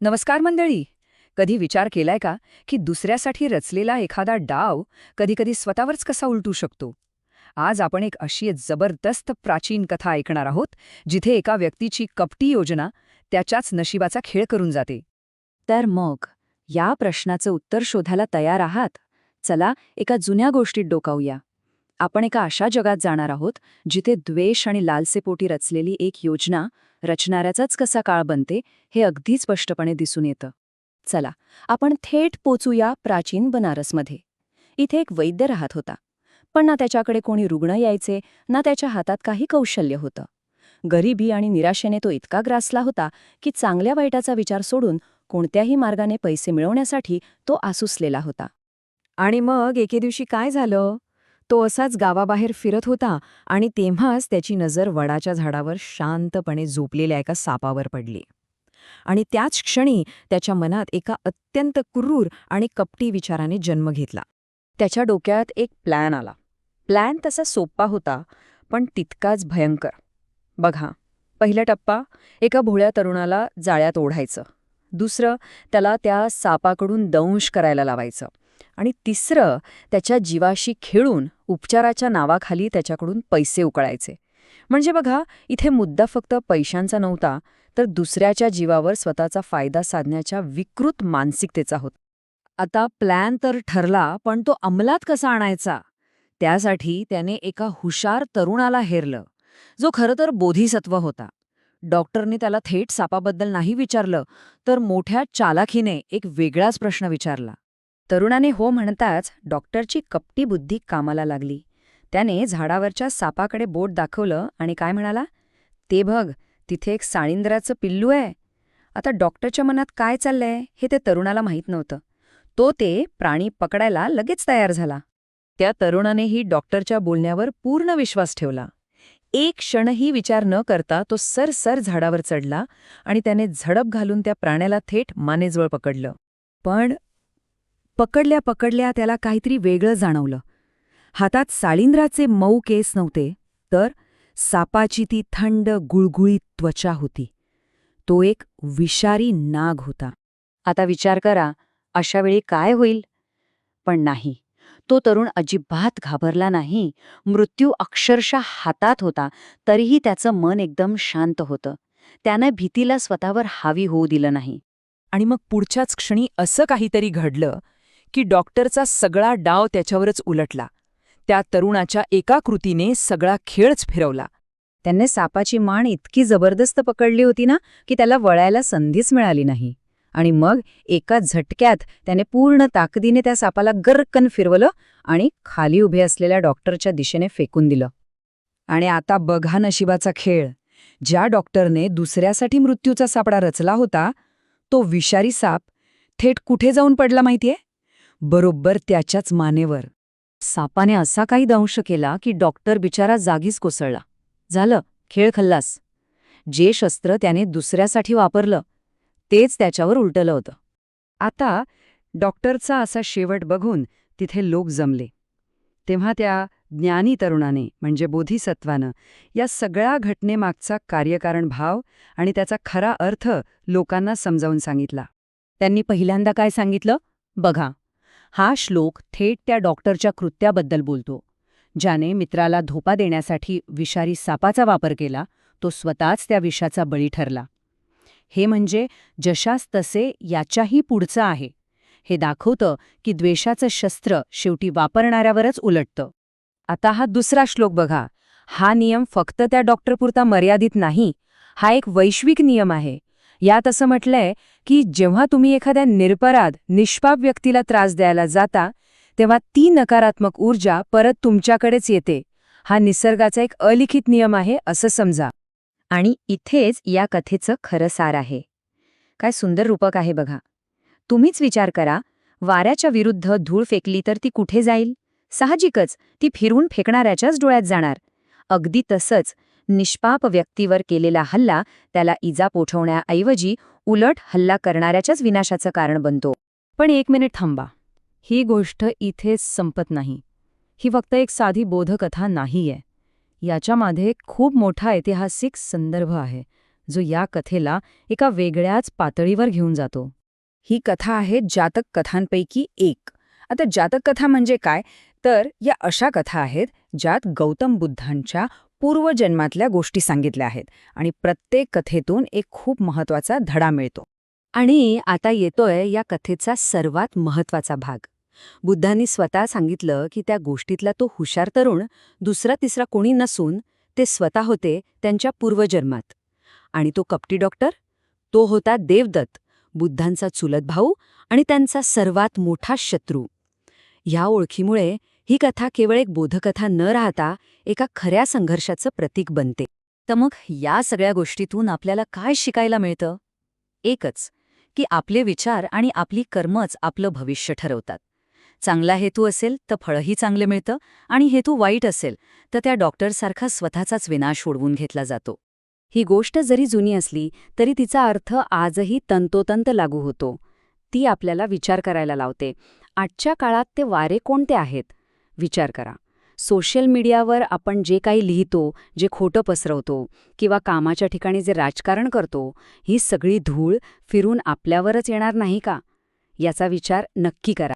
नमस्कार मंडळी. कधी विचार केलाय का की दुसऱ्यासाठी रचलेला एखादा डाव कधीकधी स्वतःवरच कसा उलटू शकतो? आज आपण एक अशी एक जबरदस्त प्राचीन कथा ऐकणार आहोत जिथे एका व्यक्तीची कपटी योजना त्याच्याच नशिबाचा खेळ करून जाते. तर मग या प्रश्नाचं उत्तर शोधायला तयार आहात? चला एका जुन्या गोष्टीत डोकावूया. आपण एका अशा जगात जाणार आहोत जिथे द्वेष आणि लालसेपोटी रचलेली एक योजना रचणाऱ्याचाच कसा काळ बनते हे अगदी स्पष्टपणे दिसून येतं. चला आपण थेट पोचूया प्राचीन बनारसमध्ये. इथे एक वैद्य राहत होता, पण ना त्याच्याकडे कोणी रुग्ण यायचे ना त्याच्या हातात काही कौशल्य होतं. गरिबी आणि निराशेने तो इतका ग्रासला होता की चांगल्या वाईटाचा विचार सोडून कोणत्याही मार्गाने पैसे मिळवण्यासाठी तो आसुसलेला होता. आणि मग एके दिवशी काय झालं? तो असाच गावाबाहेर फिरत होता आणि तेव्हाच त्याची नजर वडाच्या झाडावर शांतपणे झोपलेल्या एका सापावर पडली. आणि त्याच क्षणी त्याच्या मनात एका अत्यंत क्रूर आणि कपटी विचाराने जन्म घेतला. त्याच्या डोक्यात एक प्लॅन आला. प्लॅन तसा सोपा होता, पण तितकाच भयंकर. बघा, पहिला टप्पा, एका भोळ्या तरुणाला जाळ्यात ओढायचं. दुसरं, त्याला त्या सापाकडून दंश करायला लावायचं. आणि तिसरं, त्याच्या जीवाशी खेळून उपचाराच्या नावाखाली त्याच्याकडून पैसे उकळायचे. म्हणजे बघा, इथे मुद्दा फक्त पैशांचा नव्हता, तर दुसऱ्याच्या जीवावर स्वतःचा फायदा साधण्याच्या विकृत मानसिकतेचा होता. आता प्लॅन तर ठरला, पण तो अंमलात कसा आणायचा? त्यासाठी त्याने एका हुशार तरुणाला हेरलं, जो खरं तर बोधिसत्व होता. डॉक्टरने त्याला थेट सापाबद्दल नाही विचारलं, तर मोठ्या चालाखीने एक वेगळाच प्रश्न विचारला. तरुणाने हो म्हणताच डॉक्टरची कपटी बुद्धी कामाला लागली. त्याने झाडावरच्या सापाकडे बोट दाखवलं आणि काय म्हणाला, "ते बघ, तिथे एक साळींद्राचं पिल्लू आहे." आता डॉक्टरच्या मनात काय चाललंय हे ते तरुणाला माहीत नव्हतं. तो ते प्राणी पकडायला लगेच तयार झाला. त्या तरुणानेही डॉक्टरच्या बोलण्यावर पूर्ण विश्वास ठेवला. एक क्षणही विचार न करता तो सरसर झाडावर चढला आणि त्याने झडप घालून त्या प्राण्याला थेट मानेजवळ पकडलं. पण पकडल्या पकडल्या त्याला काहीतरी वेगळं जाणवलं. हातात साळींद्राचे मऊ केस नव्हते, तर सापाची ती थंड गुळगुळीत त्वचा होती. तो एक विषारी नाग होता. आता विचार करा, अशा वेळी काय होईल? पण नाही, तो तरुण अजिबात घाबरला नाही. मृत्यू अक्षरशः हातात होता, तरीही त्याचं मन एकदम शांत होतं. त्यानं भीतीला स्वतःवर हावी होऊ दिलं नाही. आणि मग पुढच्याच क्षणी असं काहीतरी घडलं की डॉक्टरचा सगळा डाव त्याच्यावरच उलटला. त्या तरुणाच्या एका कृतीने सगळा खेळच फिरवला. त्याने सापाची मान इतकी जबरदस्त पकडली होती ना की त्याला वळायला संधीच मिळाली नाही. आणि मग एका झटक्यात त्याने पूर्ण ताकदीने त्या सापाला गर्रकन फिरवलं आणि खाली उभे असलेल्या डॉक्टरच्या दिशेने फेकून दिलं. आणि आता बघा नशिबाचा खेळ. ज्या डॉक्टरने दुसऱ्यासाठी मृत्यूचा सापळा रचला होता, तो विषारी साप थेट कुठे जाऊन पडला माहितीये? बरोबर त्याच्याच मानेवर. सापाने असा काही दंश केला की डॉक्टर बिचारा जागीच कोसळला. झालं, खेळ खल्लास. जे शस्त्र त्याने दुसऱ्यासाठी वापरलं तेच त्याच्यावर उलटलं होतं. आता डॉक्टरचा असा शेवट बघून तिथे लोक जमले. तेव्हा त्या ज्ञानी तरुणाने म्हणजे बोधिसत्वानं या सगळ्या घटनेमागचा कार्यकारण भाव आणि त्याचा खरा अर्थ लोकांना समजावून सांगितला. त्यांनी पहिल्यांदा काय सांगितलं? बघा, हा श्लोक थेट त्या डॉक्टरच्या कृत्याबद्दल बोलतो. ज्याने मित्राला धोपा देण्यासाठी विषारी सापाचा वापर केला, तो स्वतःच त्या विषाचा बळी ठरला. हे म्हणजे जशास तसे याच्याही पुढचं आहे. हे दाखवतं की द्वेषाचं शस्त्र शेवटी वापरणाऱ्यावरच उलटतं. आता हा दुसरा श्लोक बघा. हा नियम फक्त त्या डॉक्टरपुरता मर्यादित नाही, हा एक वैश्विक नियम आहे. यात असं म्हटलंय की जेव्हा तुम्ही एखाद्या निरपराध, निष्पाप व्यक्तीला त्रास द्यायला जाता, तेव्हा ती नकारात्मक ऊर्जा परत तुमच्याकडेच येते. हा निसर्गाचा एक अलिखित नियम आहे असं समजा. आणि इथेच या कथेचं खरं सार आहे. काय सुंदर रूपक आहे बघा. तुम्हीच विचार करा, वाऱ्याच्या विरुद्ध धूळ फेकली तर ती कुठे जाईल? साहजिकच ती फिरून फेकणाऱ्याच्याच डोळ्यात जाणार. अगदी तसंच निष्पाप व्यक्तीवर केलेला हल्ला त्याला इजा पोहोचवण्याऐवजी उलट हल्ला करणाऱ्याच्याच विनाशाचं कारण बनतो. पण एक मिनिट थांबा. ही गोष्ट इथेच संपत नाही. ही फक्त एक साधी बोधकथा नाहीये. याच्यामागे खूप मोठा ऐतिहासिक संदर्भ आहे, जो या कथेला एका वेगळ्याच पातळीवर घेऊन जातो. ही कथा आहे जातक कथांपैकी एक. आता जातक कथा म्हणजे काय, तर या अशा कथा आहेत ज्यात गौतम बुद्धांच्या पूर्वजन्मातल्या गोष्टी सांगितल्या आहेत आणि प्रत्येक कथेतून एक खूप महत्वाचा धडा मिळतो. आणि आता येतोय या कथेचा सर्वात महत्वाचा भाग. बुद्धांनी स्वतः सांगितलं की त्या गोष्टीतला तो हुशार तरुण दुसरा तिसरा कोणी नसून ते स्वतः होते त्यांच्या पूर्वजन्मात. आणि तो कपटी डॉक्टर, तो होता देवदत्त, बुद्धांचा चुलत भाऊ आणि त्यांचा सर्वात मोठा शत्रू. ह्या ओळखीमुळे ही कथा केवळ एक बोधकथा न राहता एका खऱ्या संघर्षाचं प्रतीक बनते. तर मग या सगळ्या गोष्टीतून आपल्याला काय शिकायला मिळतं? एकच, की आपले विचार आणि आपली कर्मच आपलं भविष्य ठरवतात. चांगला हेतू असेल तर फळही चांगले मिळतं, आणि हेतू वाईट असेल तर त्या डॉक्टरसारखा स्वतःचाच विनाश ओढवून घेतला जातो. ही गोष्ट जरी जुनी असली तरी तिचा अर्थ आजही तंतोतंत लागू होतो. ती आपल्याला विचार करायला लावते. आजच्या काळात ते वारे कोणते आहेत? विचार करा. सोशल मीडियावर आपण जे काही लिहितो, जे खोटं पसरवतो किंवा कामाच्या ठिकाणी जे राजकारण करतो, ही सगळी धूळ फिरून आपल्यावरच येणार नाही का? याचा विचार नक्की करा.